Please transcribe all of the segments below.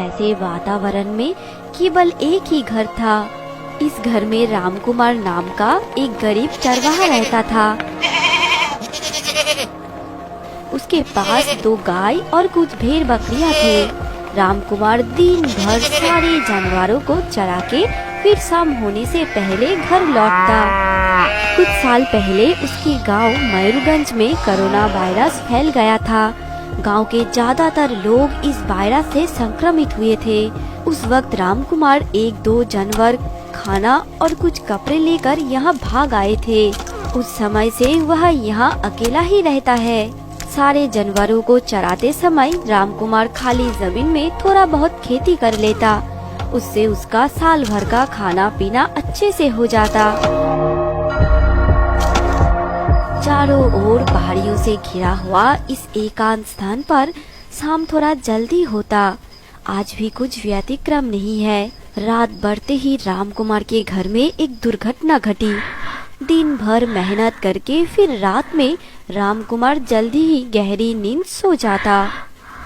ऐसे वातावरण में केवल एक ही घर था। इस घर में रामकुमार नाम का एक गरीब चरवाहा रहता था। उसके पास 2 गाय और कुछ भेड़ बकरियां थे। रामकुमार दिन भर सारे जानवरों को चरा के फिर शाम होने से पहले घर लौटता। कुछ साल पहले उसके गांव मयूरगंज में कोरोना वायरस फैल गया था। गांव के ज्यादातर लोग इस वायरस से संक्रमित हुए थे। उस वक्त रामकुमार 1-2 जानवर, खाना और कुछ कपड़े लेकर यहाँ भाग आए थे। उस समय से वह यहाँ अकेला ही रहता है। सारे जानवरों को चराते समय रामकुमार खाली जमीन में थोड़ा बहुत खेती कर लेता। उससे उसका साल भर का खाना पीना अच्छे से हो जाता। चारों ओर पहाड़ियों से घिरा हुआ इस एकांत स्थान पर शाम थोड़ा जल्दी होता। आज भी कुछ व्यतिक्रम नहीं है। रात बढ़ते ही रामकुमार के घर में एक दुर्घटना घटी। दिन भर मेहनत करके फिर रात में रामकुमार जल्दी ही गहरी नींद सो जाता।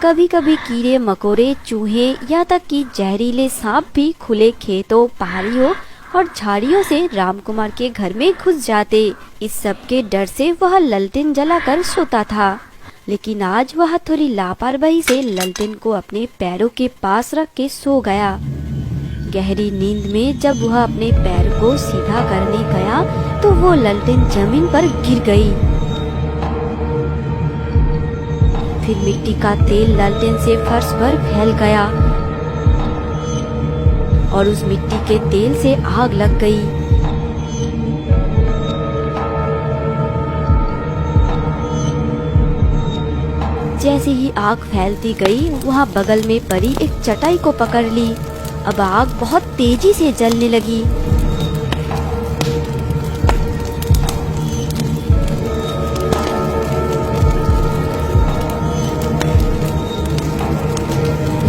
कभी कभी कीड़े मकोड़े, चूहे, यहाँ तक कि जहरीले सांप भी खुले खेतों, पहाड़ियों और झाड़ियों से रामकुमार के घर में घुस जाते। इस सब के डर से वह ललटेन जलाकर सोता था। लेकिन आज वह थोड़ी लापरवाही से ललटेन को अपने पैरों के पास रख के सो गया। गहरी नींद में जब वह अपने पैर को सीधा करने गया तो वो ललटेन जमीन पर गिर गई। फिर मिट्टी का तेल ललटेन से फर्श पर फैल गया और उस मिट्टी के तेल से आग लग गई। जैसे ही आग फैलती गई, वहाँ बगल में पड़ी एक चटाई को पकड़ ली। अब आग बहुत तेजी से जलने लगी।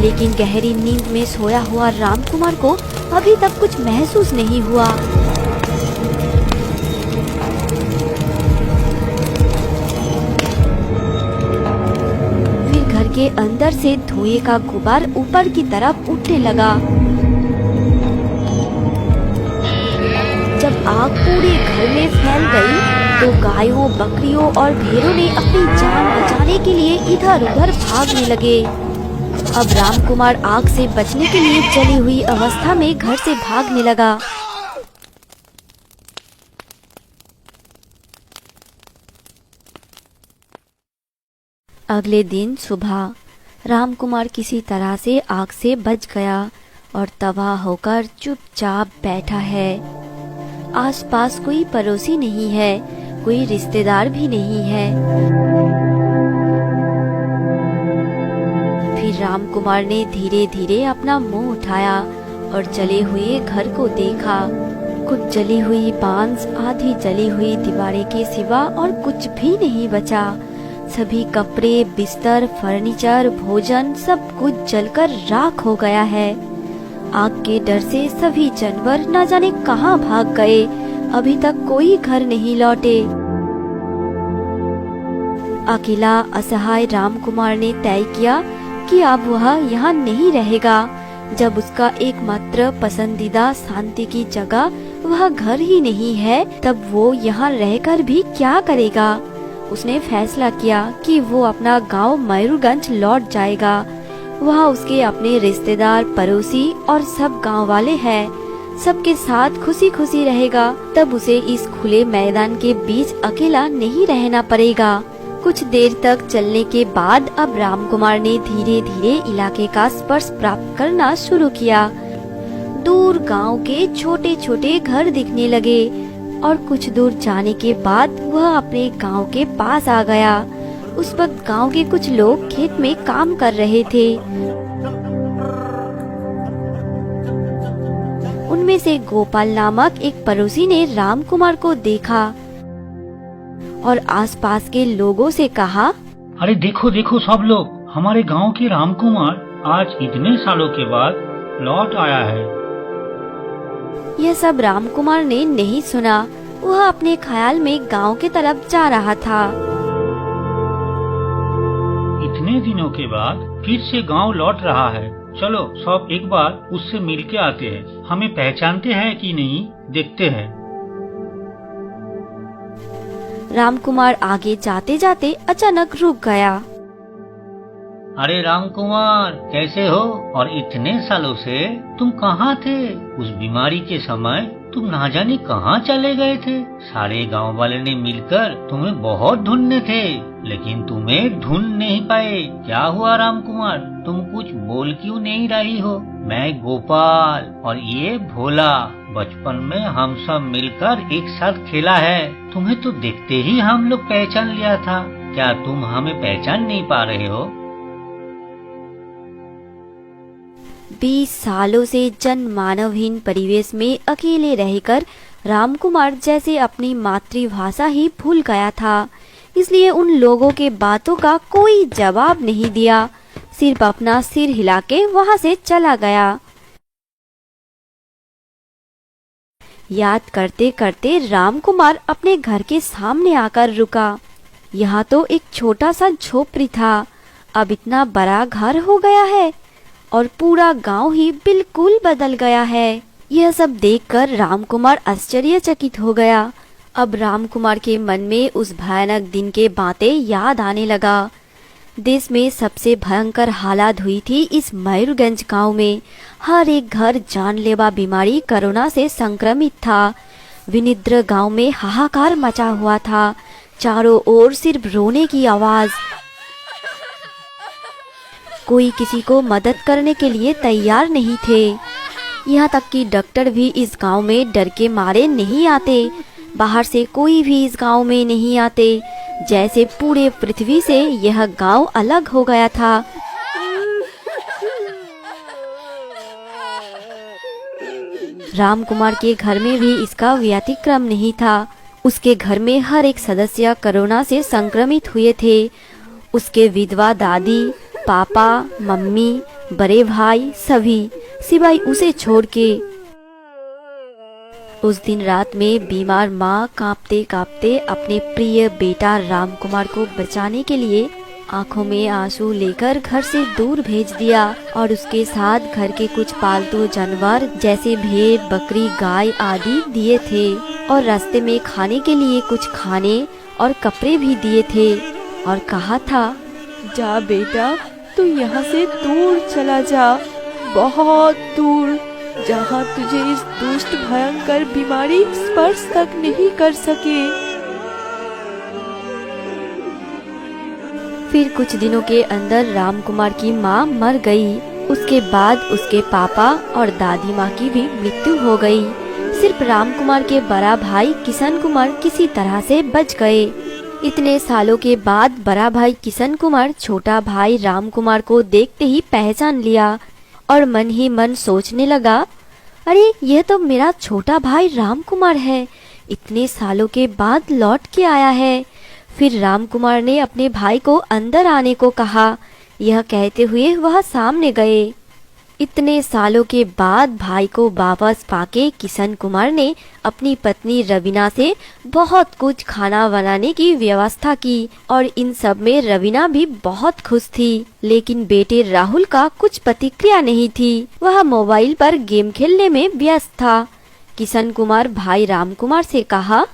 लेकिन गहरी नींद में सोया हुआ रामकुमार को अभी तक कुछ महसूस नहीं हुआ। फिर घर के अंदर से धुएं का गुबार ऊपर की तरफ उठने लगा। जब आग पूरे घर में फैल गई तो गायों, बकरियों और भेड़ों ने अपनी जान बचाने के लिए इधर-उधर भागने लगे। अब रामकुमार आग से बचने के लिए जली हुई अवस्था में घर से भागने लगा। अगले दिन सुबह रामकुमार किसी तरह से आग से बच गया और तबाह होकर चुपचाप बैठा है। आसपास कोई पड़ोसी नहीं है, कोई रिश्तेदार भी नहीं है। फिर रामकुमार ने धीरे धीरे अपना मुंह उठाया और जले हुए घर को देखा। कुछ जली हुई बांस, आधी जली हुई दीवारें के सिवा और कुछ भी नहीं बचा। सभी कपड़े, बिस्तर, फर्नीचर, भोजन सब कुछ जलकर राख हो गया है। आग के डर से सभी जानवर न जाने कहां भाग गए। अभी तक कोई घर नहीं लौटे। अकेला असहाय रामकुमार ने तय किया कि अब वह यहाँ नहीं रहेगा। जब उसका एकमात्र पसंदीदा शांति की जगह वह घर ही नहीं है, तब वो यहाँ रहकर भी क्या करेगा। उसने फैसला किया कि वो अपना गांव मयूरगंज लौट जाएगा। वहाँ उसके अपने रिश्तेदार, पड़ोसी और सब गांव वाले हैं। सबके साथ खुशी खुशी रहेगा। तब उसे इस खुले मैदान के बीच अकेला नहीं रहना पड़ेगा। कुछ देर तक चलने के बाद अब रामकुमार ने धीरे धीरे इलाके का स्पर्श प्राप्त करना शुरू किया। दूर गांव के छोटे छोटे घर दिखने लगे और कुछ दूर जाने के बाद वह अपने गांव के पास आ गया। उस वक्त गांव के कुछ लोग खेत में काम कर रहे थे। उनमें से गोपाल नामक एक पड़ोसी ने रामकुमार को देखा और आसपास के लोगों से कहा, अरे देखो देखो सब लोग, हमारे गांव के रामकुमार आज इतने सालों के बाद लौट आया है। यह सब रामकुमार ने नहीं सुना। वह अपने ख्याल में गांव की तरफ जा रहा था। इतने दिनों के बाद फिर से गांव लौट रहा है, चलो सब एक बार उससे मिल के आते हैं, हमें पहचानते हैं कि नहीं देखते हैं। रामकुमार आगे जाते जाते अचानक रुक गया। अरे रामकुमार, कैसे हो? और इतने सालों से तुम कहाँ थे? उस बीमारी के समय तुम ना जाने कहाँ चले गए थे। सारे गांव वाले ने मिलकर तुम्हें बहुत ढूंढने थे, लेकिन तुम्हें ढूंढ नहीं पाए। क्या हुआ रामकुमार, तुम कुछ बोल क्यों नहीं रही हो? मैं गोपाल और ये भोला, बचपन में हम सब मिलकर एक साथ खेला है। तुम्हें तो देखते ही हम लोग पहचान लिया था। क्या तुम हमें पहचान नहीं पा रहे हो? 20 सालों से जनमानवहीन परिवेश में अकेले रहकर रामकुमार जैसे अपनी मातृभाषा ही भूल गया था। इसलिए उन लोगों के बातों का कोई जवाब नहीं दिया, सिर्फ अपना सिर हिला के वहां से चला गया। याद करते करते रामकुमार अपने घर के सामने आकर रुका। यहाँ तो एक छोटा सा झोपड़ी था, अब इतना बड़ा घर हो गया है और पूरा गांव ही बिल्कुल बदल गया है। यह सब देखकर रामकुमार आश्चर्यचकित हो गया। अब रामकुमार के मन में उस भयानक दिन के बातें याद आने लगा। देश में सबसे भयंकर हालात हुई थी इस मयूरगंज गांव में। हर एक घर जानलेवा बीमारी कोरोना से संक्रमित था। विनिद्र गांव में हाहाकार मचा हुआ था। चारों ओर सिर्फ रोने की आवाज। कोई किसी को मदद करने के लिए तैयार नहीं थे। यहाँ तक कि डॉक्टर भी इस गांव में डर के मारे नहीं आते। बाहर से कोई भी इस गांव में नहीं आते, जैसे पूरे पृथ्वी से यह गांव अलग हो गया था। रामकुमार के घर में भी इसका व्यतिक्रम नहीं था। उसके घर में हर एक सदस्य कोरोना से संक्रमित हुए थे। उसके विधवा दादी, पापा, मम्मी, बड़े भाई सभी, सिवाय उसे छोड़ के। उस दिन रात में बीमार माँ कांपते कांपते अपने प्रिय बेटा रामकुमार को बचाने के लिए आंखों में आंसू लेकर घर से दूर भेज दिया और उसके साथ घर के कुछ पालतू जानवर जैसे भेड़, बकरी, गाय आदि दिए थे और रास्ते में खाने के लिए कुछ खाने और कपड़े भी दिए थे और कहा था, जा बेटा, तू यहाँ से दूर चला जा, बहुत दूर, जहाँ तुझे इस दुष्ट भयंकर बीमारी स्पर्श तक नहीं कर सके। फिर कुछ दिनों के अंदर रामकुमार की माँ मर गई। उसके बाद उसके पापा और दादी माँ की भी मृत्यु हो गई। सिर्फ रामकुमार के बड़ा भाई किशन कुमार किसी तरह से बच गए। इतने सालों के बाद बड़ा भाई किशन कुमार छोटा भाई रामकुमार को देखते ही पहचान लिया और मन ही मन सोचने लगा, अरे यह तो मेरा छोटा भाई रामकुमार है, इतने सालों के बाद लौट के आया है। फिर रामकुमार ने अपने भाई को अंदर आने को कहा। यह कहते हुए वह सामने गए। इतने सालों के बाद भाई को वापस पाके किशन कुमार ने अपनी पत्नी रवीना से बहुत कुछ खाना बनाने की व्यवस्था की और इन सब में रवीना भी बहुत खुश थी। लेकिन बेटे राहुल का कुछ प्रतिक्रिया नहीं थी, वह मोबाइल पर गेम खेलने में व्यस्त था। किशन कुमार भाई रामकुमार से कहा,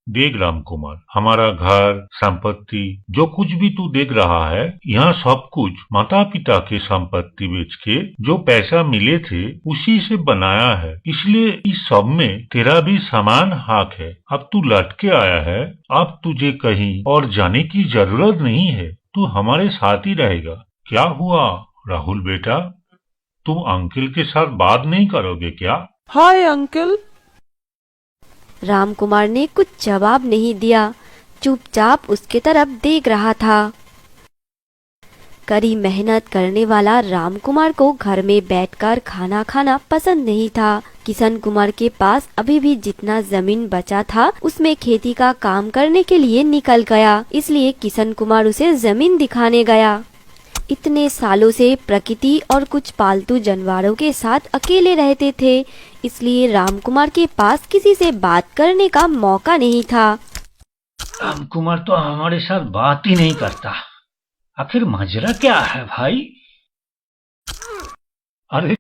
देख रामकुमार, हमारा घर, संपत्ति, जो कुछ भी तू देख रहा है, यहाँ सब कुछ माता पिता के संपत्ति बेच के जो पैसा मिले थे उसी से बनाया है। इसलिए इस सब में तेरा भी समान हक है। अब तू लौट के आया है, अब तुझे कहीं और जाने की जरूरत नहीं है, तू हमारे साथ ही रहेगा। क्या हुआ राहुल बेटा, तुम अंकल के साथ बात नहीं करोगे क्या? Hi uncle. रामकुमार ने कुछ जवाब नहीं दिया, चुपचाप उसके तरफ देख रहा था। कड़ी मेहनत करने वाला रामकुमार को घर में बैठकर खाना खाना पसंद नहीं था। किशन कुमार के पास अभी भी जितना जमीन बचा था उसमें खेती का काम करने के लिए निकल गया। इसलिए किशन कुमार उसे जमीन दिखाने गया। इतने सालों से प्रकृति और कुछ पालतू जानवरों के साथ अकेले रहते थे, इसलिए रामकुमार के पास किसी से बात करने का मौका नहीं था। रामकुमार तो हमारे साथ बात ही नहीं करता, आखिर माजरा क्या है भाई? अरे